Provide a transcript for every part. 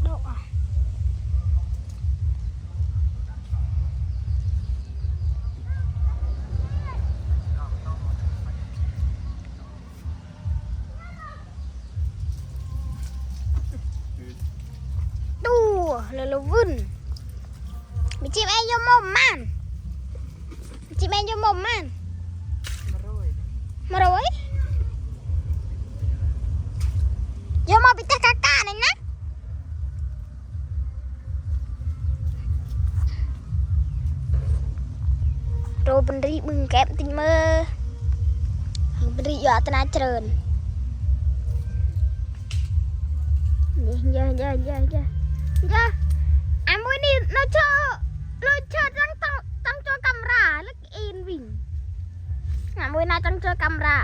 ดอกอ่ะดูเลยละวุ่นมีจีบไอ้ยมมมันจีบไอ้ยมมมันมาเลยยมไปตะกากาเนี่ยนะโรบันรีบึงแก้มติงมือบันรีอยู่อัตนาเจริญเยอะอันนี้เราเชื่อตั้งโจกัมราแล้วอินวิ่งอันนี้ตั้งโจกัมรา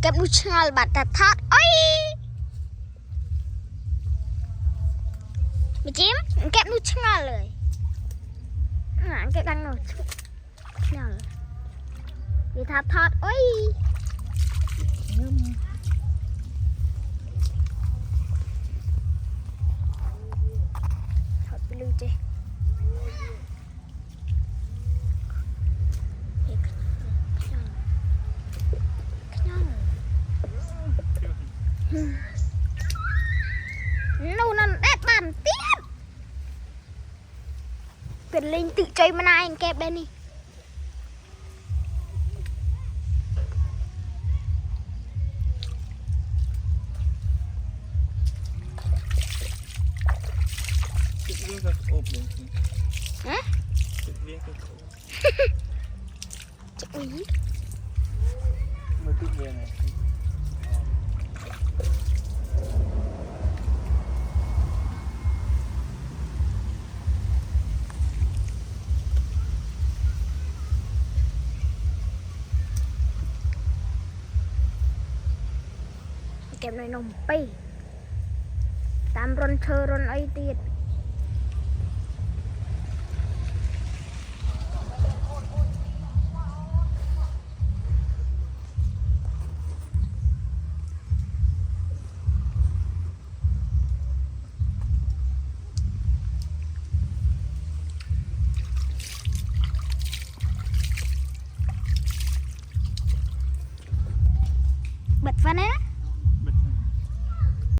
เก็บดูชาลบัตรทัดโอ้ยมีจิมเก็บดูชาลเลยเก็บดังหน่อยเนี่ยเลยมีทัดทอดโอ้ยถอดไปเลยเจ๊นู่นนั่นได้ปั่นเตี้ยเป็นลิงtự chơi mà này anh kẹp đây nè hả uiเก็บในนมปีตามรอนเชอรอนไอเตียด